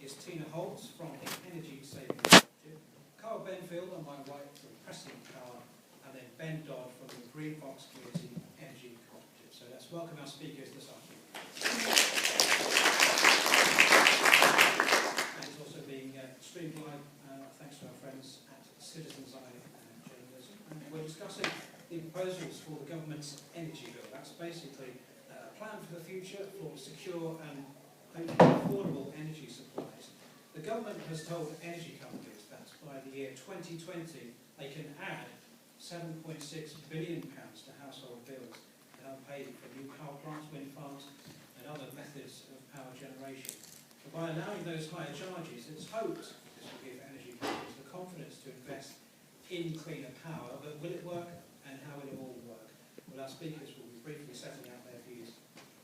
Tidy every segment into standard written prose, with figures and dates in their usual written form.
is Tina Holtz from the Energy Saving Initiative, Carl Benfield on my right from Preston Power, and then Ben Dodd from the Green Box Community Energy Cooperative. So let's welcome our speakers this afternoon. And it's also being streamed live thanks to our friends at Citizens Eye Journalism. And we're discussing the proposals for the government's energy bill. That's basically a plan for the future for secure and affordable energy supplies. The government has told energy companies that by the year 2020 they can add £7.6 billion to household bills that are paid for new power plants, wind farms and other methods of power generation. But by allowing those higher charges, it's hoped this will give energy companies the confidence to invest in cleaner power. But will it work, and how will it all work? Well, our speakers will be briefly setting out their views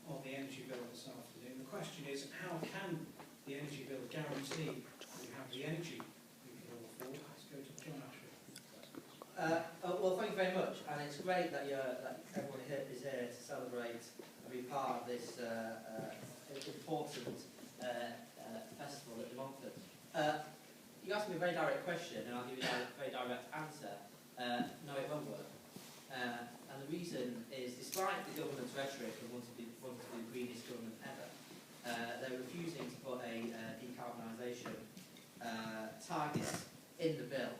on the energy bill this afternoon. The question is, how can the energy bill guarantee we have the energy we can all afford? Let's go to John Ashford. Well, thank you very much, and it's great that everyone here is here to celebrate and be part of this important festival at the Montfort. You asked me a very direct question, and I'll give you a very direct answer. No, it won't work. And the reason is, despite the government's rhetoric of wanting to be the greenest government ever, they're refusing to put a decarbonisation target in the bill.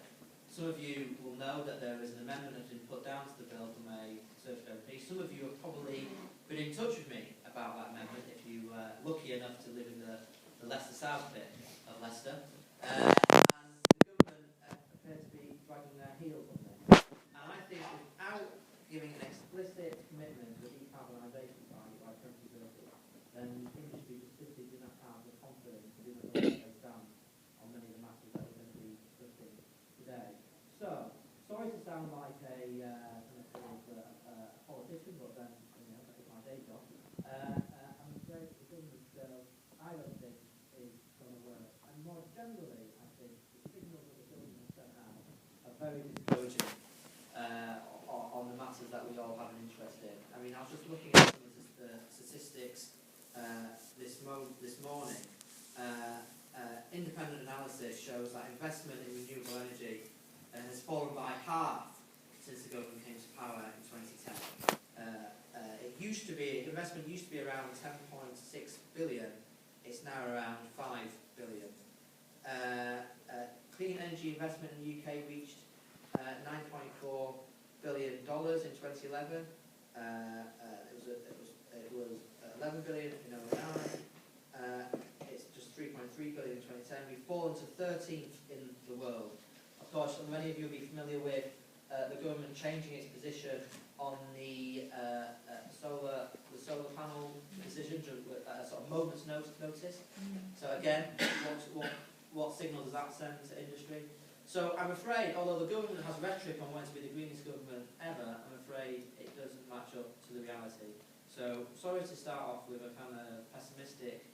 Some of you will know that there is an amendment that's been put down to the bill from a Conservative MP. Some of you have probably been in touch with me about that amendment if you are lucky enough to live in the Leicester South bit of Leicester. And the government appear to be dragging their heels on this. And I think without giving an explicit commitment to a decarbonisation target by 2030, then the industry just simply do not have the confidence to do the stand on many of the matters that we're going to be discussing today. So, sorry to sound like a politician, but then that is my day job. I'm afraid the government's bill, I don't think, is going to work. And more generally, I think the signals that the government has sent out are very discouraging on the matters that we all have an interest in. I mean, I was just looking at some of the statistics this morning. Independent analysis shows that investment in renewable energy has fallen by half since the government came to power in 2010. Investment used to be around 10.6 billion. It's now around 5 billion. Clean energy investment in the UK reached $9.4 billion in 2011. It was 11 billion in 2009. It's just 3.3 billion in 2010. We've fallen to 13th in the world. Of course, many of you will be familiar with the government changing its position on the solar panel decision at a sort of moment's notice. So again, what signal does that send to industry? So I'm afraid, although the government has rhetoric on wanting to be the greenest government ever, I'm afraid it doesn't match up to the reality. So sorry to start off with a kind of pessimistic,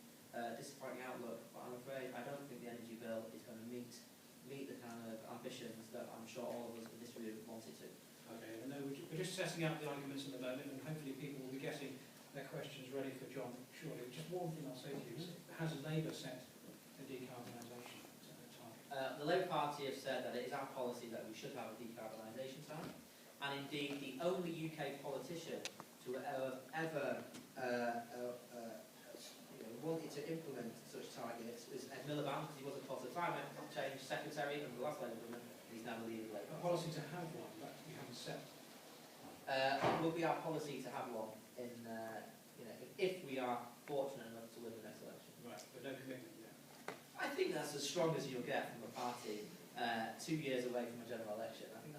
disappointing outlook, but I'm afraid I don't think the energy bill is going to meet the kind of ambitions that I'm sure all of us in this room wanted to. Okay, I know we're just setting out the arguments at the moment, and hopefully people will be getting their questions ready for John shortly. Just one thing I'll say to you is, has Labour set a decarbonisation target? The Labour Party have said that it is our policy that we should have a decarbonisation target, and indeed the only UK politician to ever wanted to implement such targets is Ed Miliband, because he was, of course, the Climate Change Secretary under the last Labour government, and he's now the leader of Labour. A policy to have one, but we haven't set. It will be our policy to have one if we are fortunate enough to win the next election. Right, but no commitment yet. I think that's as strong as you'll get from a party 2 years away from a general election. I think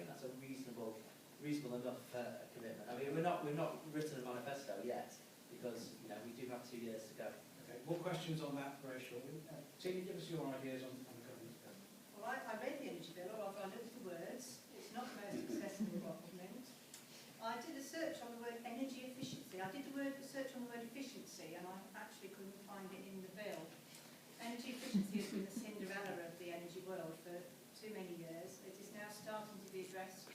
that's a reasonable enough commitment. I mean, we're not written a manifesto yet, because we do have 2 years to go. Okay, more questions on that very shortly. Tina, give us your ideas on the government's bill. Well, I read the energy bill, although I looked at the words. It's not the most accessible document. I did a search on the word energy efficiency. I did the search on the word efficiency, and I actually couldn't find it in the bill. Energy efficiency has been the Cinderella of the energy world for too many years. It is now starting to be addressed,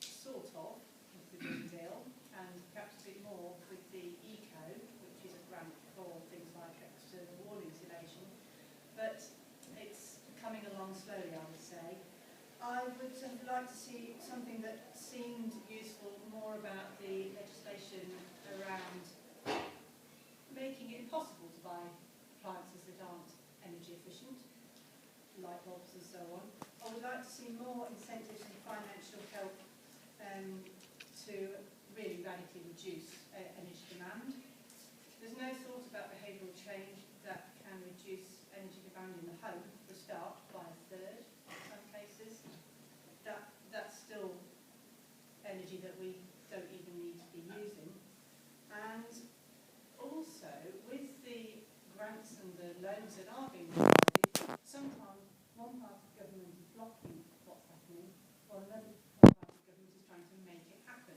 sort of, with the Green Deal, and perhaps a bit more with the ECO, which is a grant for things like external wall insulation. I would like to see something that seemed useful more about the legislation around making it impossible to buy appliances that aren't energy efficient, light bulbs and so on. I would like to see more incentives and financial help to really radically reduce energy demand. There's no thought about behavioural change that can reduce energy demand in the home, for a start, by a third in some cases. That's still energy that we don't even need to be using. And also, with the grants and the loans that are being provided, sometimes one part of government is blocking what's happening, while another part of government is trying to make it happen.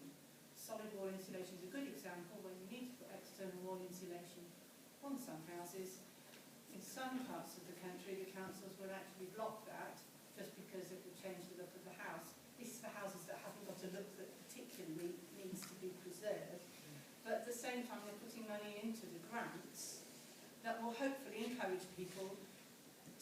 Solid wall insulation is a good example when you need to put external wall insulation on some houses. In some parts of the country, the councils will actually block that just because it will change the look of the house. This is for houses that haven't got a look that particularly needs to be preserved. But at the same time, they're putting money into the grants that will hopefully encourage people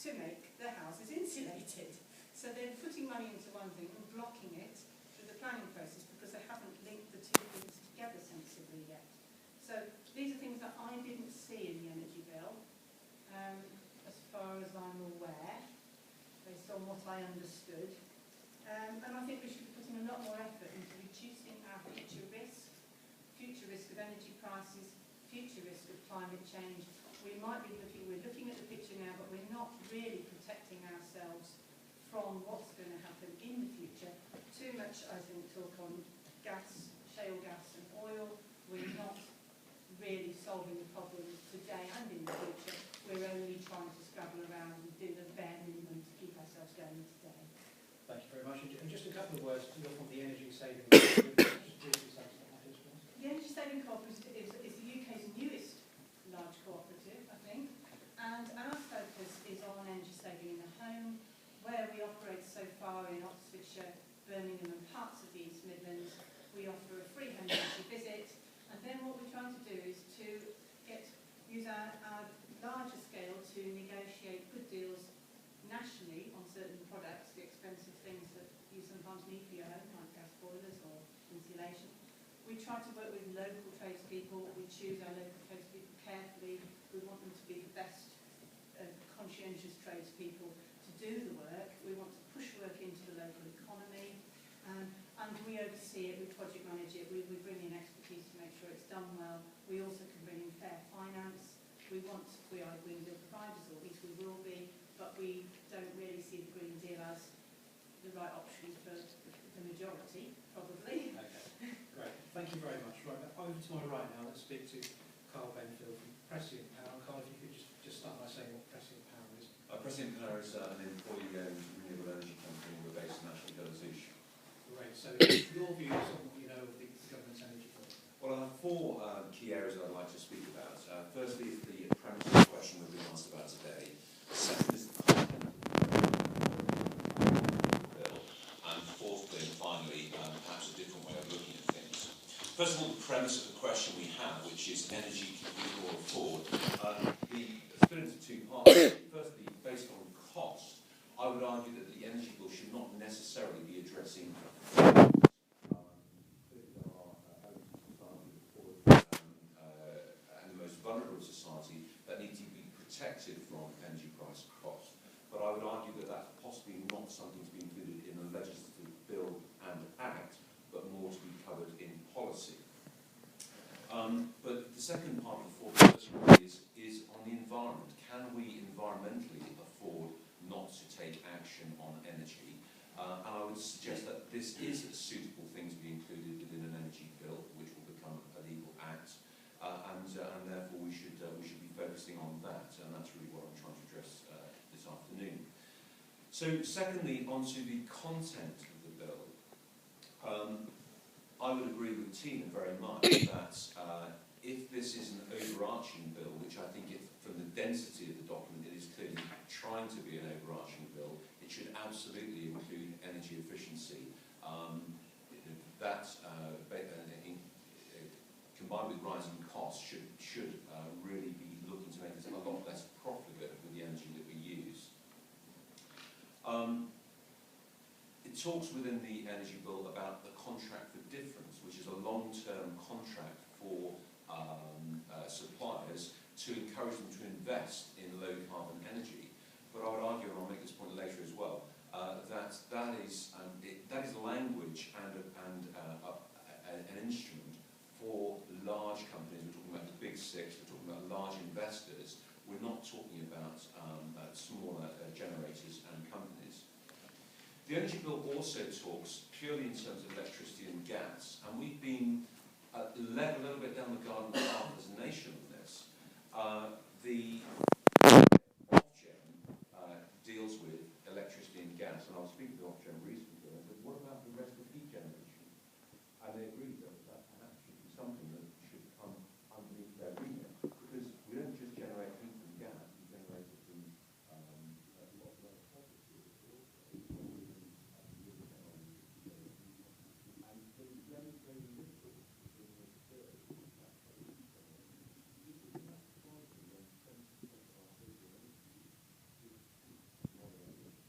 to make their houses insulated. So they're putting money into one thing and blocking it through the planning process because they haven't linked the two things together sensibly yet. So these are things that I didn't see in the energy bill, as far as I'm aware, based on what I understood. And I think we should be putting a lot more effort into reducing our future risk of energy prices, future risk of climate change. We're looking at the picture now, but we're not really protecting ourselves from what's going to happen in the future. Too much, I think, talk on gas, shale gas and oil. We're not really solving the problems today and in the future. We're only trying to scrabble around and do the bare minimum to keep ourselves going today. Thank you very much. And just a couple of words to look on the energy saving. The Energy Saving Cooperative is the UK's newest large cooperative, I think, and our focus is on energy saving in the home, where we operate so far in Oxfordshire, Birmingham and parts of the East Midlands. We offer a free home energy visit, and then what we're trying to do is to use our larger scale to negotiate good deals nationally on certain products, the expensive things that you sometimes need for your home, like gas boilers or insulation. We try to work with local tradespeople. We choose our local tradespeople carefully. We want them to be the best conscientious tradespeople to do the work. We want to push work into the local economy. And we oversee it, we project manage it, we bring in expertise to make sure it's done well. We also can bring in fair finance. We are Green Deal providers, or at least we will be, but we don't really see the Green Deal as the right option for the majority, probably. Okay, great. Thank you very much. Right, over to my right now, let's speak to Carl Benfield from Prescient Power. Carl, if you could just start by saying what Prescient Power is. Prescient Power is an employee-owned renewable energy company. We're based in Ashton Gillespie. Great. So your views on what you know of the government's energy bill? Well, I have four key areas I'd like to speak about. Firstly is the premise of the question we've been asked about today. Second is the content of the bill. And fourthly and finally, perhaps a different way of looking at things. First of all, the premise of the question we have, which is energy can we all afford? The split into two parts. Firstly, based on cost, I would argue that the energy bill should not necessarily be addressing and the most vulnerable society that need to be protected from energy price cost. But I would argue that that's possibly not something to be included in a legislative bill and act, but more to be covered in policy. But the second part of the fourth is on the environment. Can we environmentally afford not to take action on energy? And I would suggest that this is a suitable thing to be included within an energy bill, which will become a legal act, and therefore we should be focusing on that, and that's really what I'm trying to address this afternoon. So, secondly, onto the content of the bill. I would agree with Tina very much that if this is an overarching bill, which I think from the density of the document it is clearly trying to be an overarching bill, it should absolutely include energy efficiency. That combined with rising costs should really be looking to make us a lot less profligate with the energy that we use. talks within the Energy Bill about the contract for difference, which is a long-term contract for suppliers to encourage them to invest in low-carbon energy. But I would argue, and I'll make this point later as well, that is language and an instrument for large companies. We're talking about the big six, we're talking about large investors. We're not talking about smaller generators and companies. The Energy Bill also talks purely in terms of electricity and gas, and we've been led a little bit down the garden path as a nation on this. The Ofgem deals with electricity and gas, and I was speaking to Ofgem recently, and I said, what about the rest of heat generation? And they agreed that perhaps should be something that should come underneath their remit, because we don't just generate heat from gas, we generate it from a lot of other fossil fuels also. And there is very, very little in this bill that heat generation. This is not surprising when 70% of our total energy is non-energy.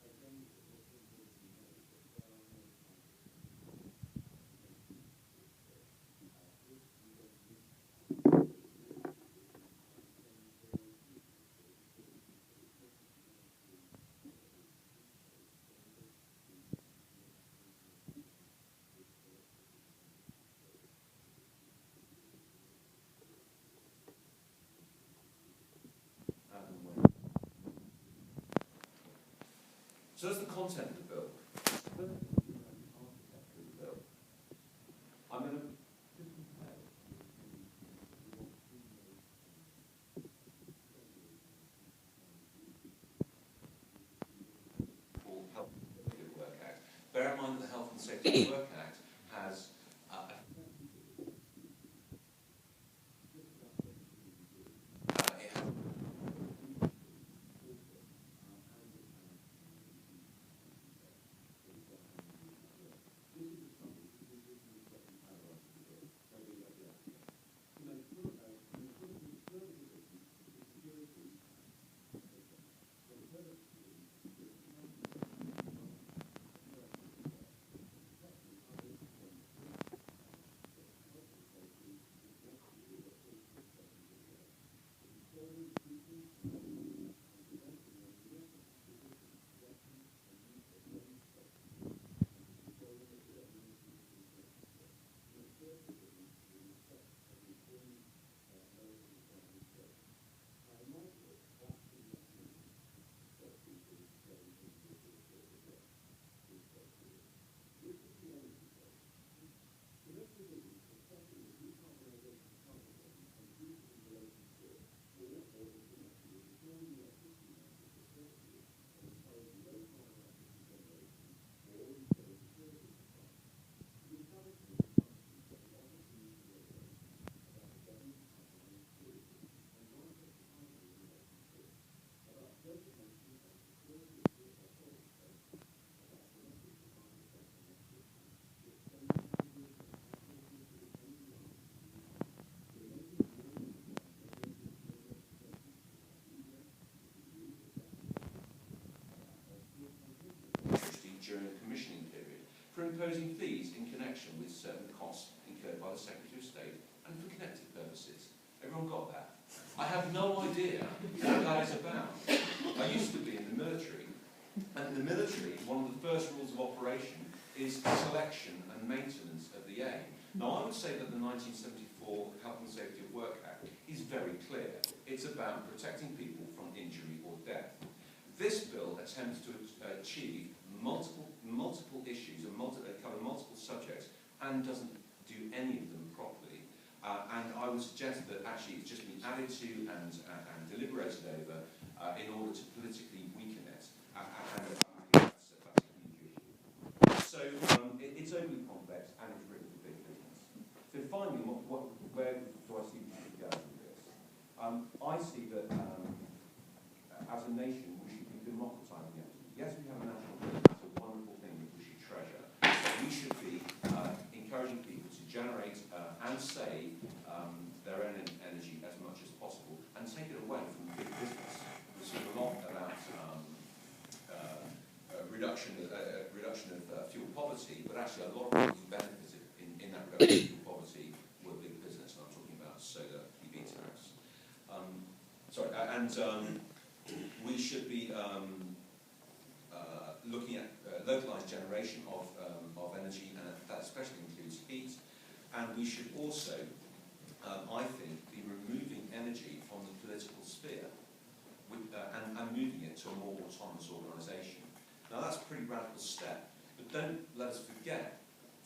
Again, what's important to note is that there are no So that's the content of the bill. I'm going to just compare Health and Safety at Work Act. Bear in mind that the Health and Safety at Work Act has during a commissioning period for imposing fees in connection with certain costs incurred by the Secretary of State and for connected purposes. Everyone got that? I have no idea what that is about. I used to be in the military, and in the military, one of the first rules of operation is selection and maintenance of the aim. Now, I would say that the 1974 Health and Safety at Work Act is very clear. It's about protecting people from injury or death. This bill attempts to achieve multiple issues and cover multiple subjects and doesn't do any of them properly. And I would suggest that actually it's just been added to and deliberated over in order to politically weaken it. And I think that's a huge issue. So it's overly complex and it's written for big business. So finally, where do I see we should go with this? I see that as a nation we should be democratising energy. Yes, we have a national grid. That's a wonderful thing that we should treasure. We should be encouraging people to generate and save their own energy as much as possible and take it away from big business. We've seen a lot about we should be looking at localised generation of energy, and that especially includes heat. And we should also, I think, be removing energy from the political sphere and moving it to a more autonomous organisation. Now that's a pretty radical step, but don't let us forget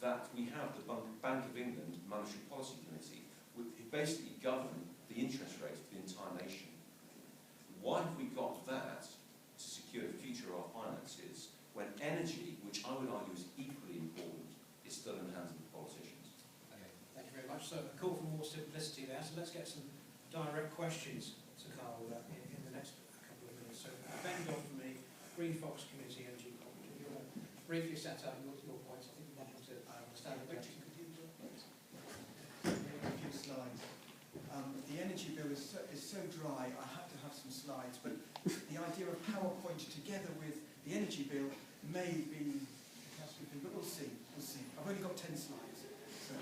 that we have the Bank of England Monetary Policy Committee, who basically govern the interest rate of the entire nation. Why have we got that to secure the future of our finances when energy, which I would argue is equally important, is still in the hands of the politicians? Okay, thank you very much. So a call for more simplicity there. So let's get some direct questions to Carl in the next couple of minutes. So Ben Dodd for me, Green Fox Community Energy Cooperative. You want to briefly set out your points. I think you wanted to understand the question. A few slides. The energy bill is so dry, I had to have some slides, but the idea of PowerPoint together with the energy bill may be catastrophic, but we'll see. I've only got 10 slides. So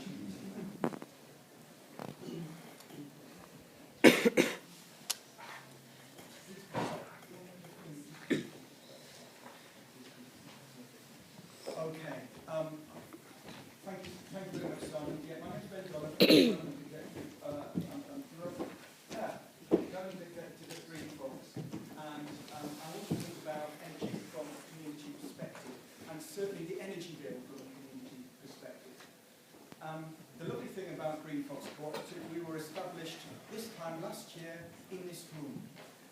okay. Thank you very much, Simon. Yeah, my name's Ben Dodd. Certainly the energy bill from a community perspective. The lovely thing about Green Fox Cooperative, we were established this time last year in this room.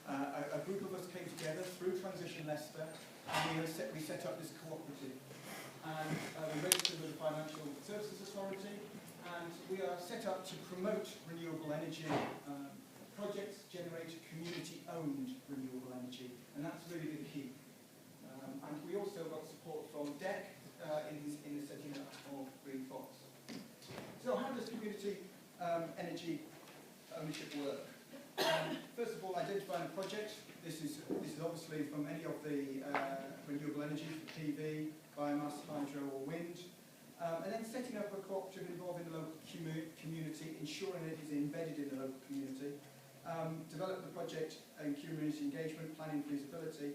A group of us came together through Transition Leicester, and we set up this cooperative. And we registered with the Financial Services Authority, and we are set up to promote renewable energy projects, generate community-owned renewable energy, and that's really the key. And we also got support from DEC in the setting up of Green Fox. So how does community energy ownership work? First of all, identifying a project. This is obviously from any of the renewable energy, PV, biomass, hydro or wind. And then setting up a cooperative involving the local community, ensuring it is embedded in the local community. Develop the project in community engagement, planning, feasibility.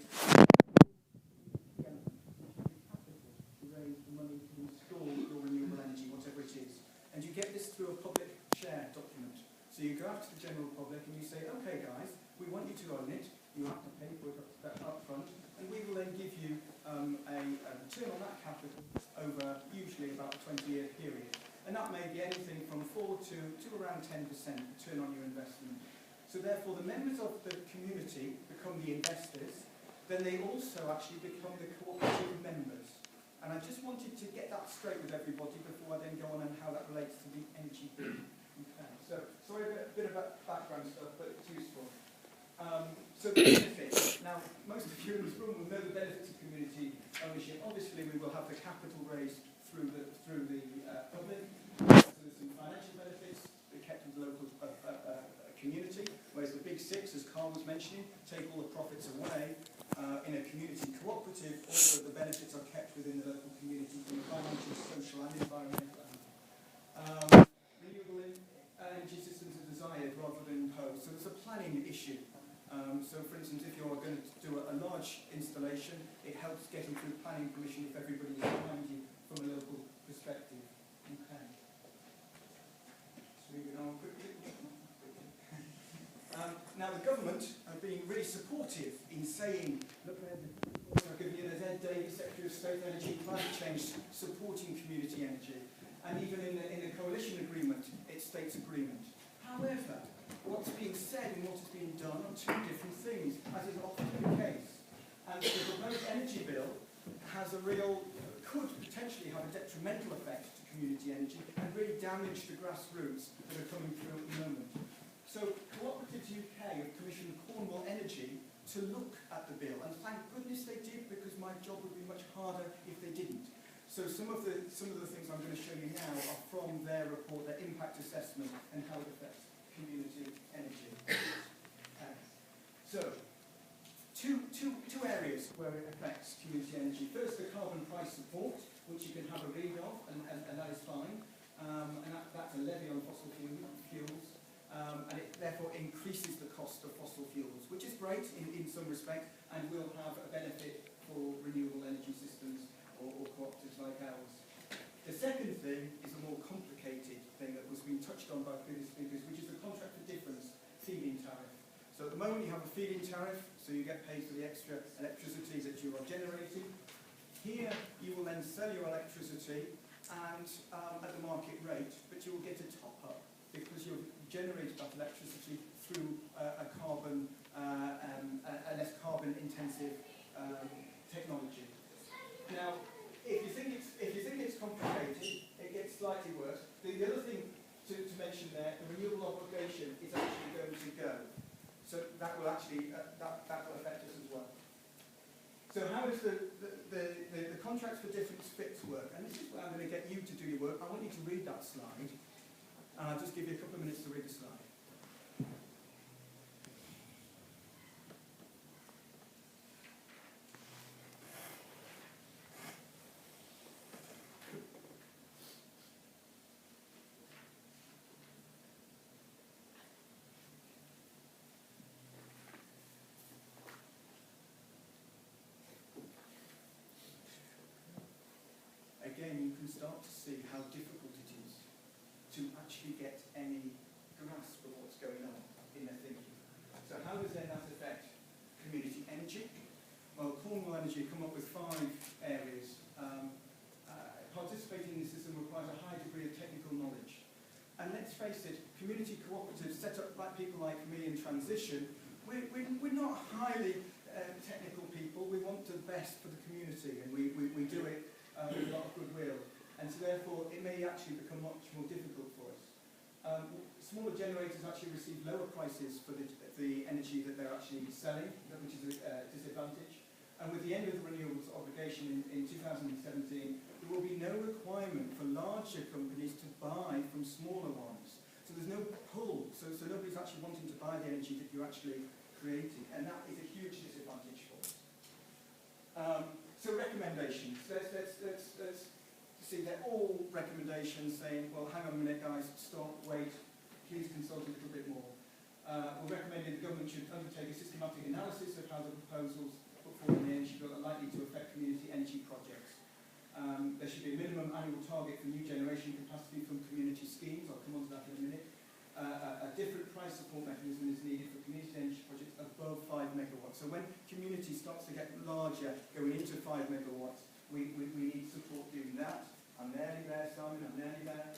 Raise the money to install your renewable energy, whatever it is. And you get this through a public share document. So you go out to the general public and you say, okay guys, we want you to own it, you have to pay for it up front, and we will then give you a return on that capital over usually about a 20-year period. And that may be anything from 4 to around 10% return on your investment. So therefore the members of the community become the investors, then they also actually become the cooperative members. And I just wanted to get that straight with everybody before I then go on and how that relates to the energy bill. Okay. So, sorry, a bit of background stuff, but it's useful. So the benefits. Now, most of you in this room will know the benefits of community ownership. Obviously, we will have the capital raised through the public. So there's some financial benefits. They're kept in the local community, whereas the big six, as Carl was mentioning, take all the profits away. In a community cooperative, also the benefits are kept within the local community from a financial, social and environmental angle. Renewable energy systems are desired rather than imposed, so there's a planning issue. So for instance, if you're going to do a large installation, it helps getting through planning permission if everybody is behind you from a local perspective. Okay. So moving on quickly. Now the government have been really supportive in saying, look, I've given you the Ed Davis, Secretary of State for Energy and Climate Change, supporting community energy. And even in the coalition agreement, it states agreement. However, what's being said and what is being done are two different things, as is often the case. And the proposed energy bill could potentially have a detrimental effect to community energy and really damage the grassroots that are coming through at the moment. So Cooperatives UK have commissioned Cornwall Energy to look at the bill, and thank goodness they did, because my job would be much harder if they didn't. So some of the things I'm going to show you now are from their report, their impact assessment, and how it affects community energy. So two areas where it affects community energy. First, the carbon price support, which you can have a read of, and that is fine. And that's a levy on fossil fuels. And it therefore increases the cost of fossil fuels, which is great in some respect and will have a benefit for renewable energy systems or cooperatives like ours. The second thing is a more complicated thing that was being touched on by previous speakers, which is the contract for difference feed-in tariff. So at the moment you have a feed-in tariff, so you get paid for the extra electricity that you are generating. Here you will then sell your electricity and at the market rate, but you will get a top-up because you've generated that electricity through a less carbon-intensive technology. Now, if you think it's complicated, it gets slightly worse. The other thing to mention there, the renewable obligation is actually going to go. So that will actually that will affect us as well. So how does the contracts for difference fits work? And this is where I'm going to get you to do your work. I want you to read that slide, and I'll just give you a couple of minutes to read the slide. Again, you can start to see how difficult it is to actually get any grasp of what's going on in their thinking. So how does then that affect community energy? Well, Cornwall Energy come up with 5 areas. Participating in the system requires a high degree of technical knowledge. And let's face it, community cooperatives set up by people like me in transition, we're not highly technical people. We want the best for the community, and we do it with a lot of goodwill, and so therefore it may actually become much more difficult for us. Smaller generators actually receive lower prices for the energy that they're actually selling, which is a disadvantage. And with the end of the renewables obligation in 2017, there will be no requirement for larger companies to buy from smaller ones. So there's no pull, so nobody's actually wanting to buy the energy that you're actually creating, and that is a huge disadvantage for us. So recommendations. Let's see, they're all recommendations saying, well, hang on a minute, guys, stop, wait, please consult a little bit more. We're recommending the government should undertake a systematic analysis of how the proposals put forward in the energy bill are likely to affect community energy projects. There should be a minimum annual target for new generation capacity from community schemes. I'll come on to that in a minute. A different price support mechanism is needed for community energy projects above 5 megawatts. So when community starts to get larger, going into 5 megawatts, we need support doing that. I'm nearly there, Simon, I'm nearly there.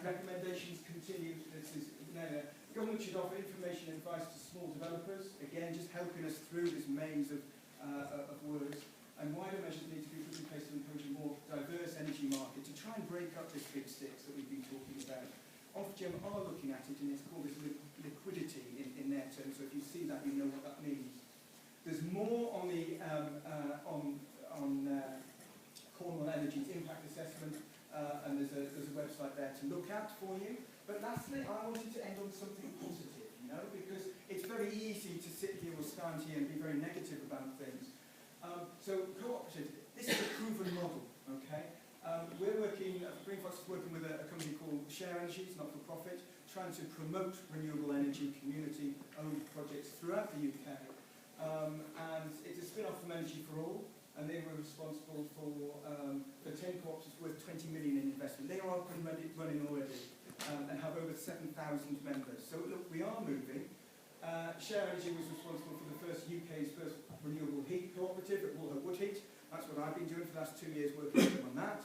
Recommendations continue. Government should offer information and advice to small developers, again just helping us through this maze of words. And wider measures need to be put in place to encourage a more diverse energy market to try and break up this big six that we've been talking about. Ofgem are looking at it, and it's called this liquidity in their terms, so if you see that, you know what that means. There's more on the Cornwall Energy's impact assessment, and there's a website there to look at for you. But lastly, I wanted to end on something positive, because it's very easy to sit here or stand here and be very negative about things. So cooperative, this is a proven model, okay? We're working, Greenfox is working with a company called Share Energy, it's not for profit, trying to promote renewable energy community-owned projects throughout the UK. And it's a spin-off from Energy for All, and they were responsible for 10 cooperatives worth 20 million in investment. They are up and running already, and have over 7,000 members. So look, we are moving. Share Energy was responsible for UK's first renewable heat cooperative at Woolhope Woodheat. That's what I've been doing for the last 2 years, working with them on that.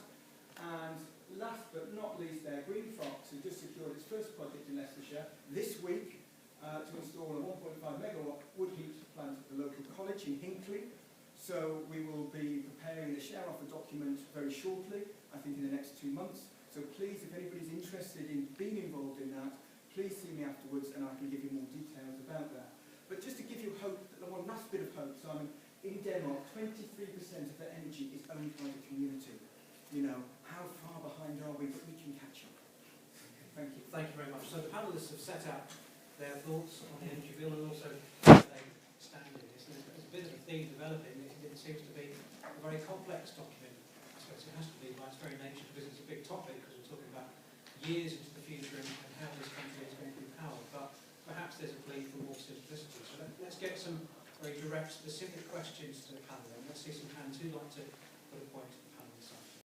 And last but not least there, Greenfox has just secured its first project in Leicestershire this week to install a 1.5 megawatt wood heat plant at the local college in Hinckley. So we will be preparing the share offer document very shortly, I think in the next 2 months. So please, if anybody's interested in being involved in that, please see me afterwards and I can give you more details about that. But just to give you hope, one last bit of hope, Simon, in Denmark, 23% of their energy is owned by the community. How far behind are we? But we can catch up. Thank you. Thank you very much. So the panellists have set out their thoughts on the energy bill and also they stand in this. There's a bit of a theme developing. It seems to be a very complex document. I suppose it has to be by its very nature because it's a big topic, because we're talking about years into the future and how this country is going to be powered. But perhaps there's a plea for more simplicity. So let's get some very direct, specific questions to the panel, and let's see some hands. Who'd like to put a point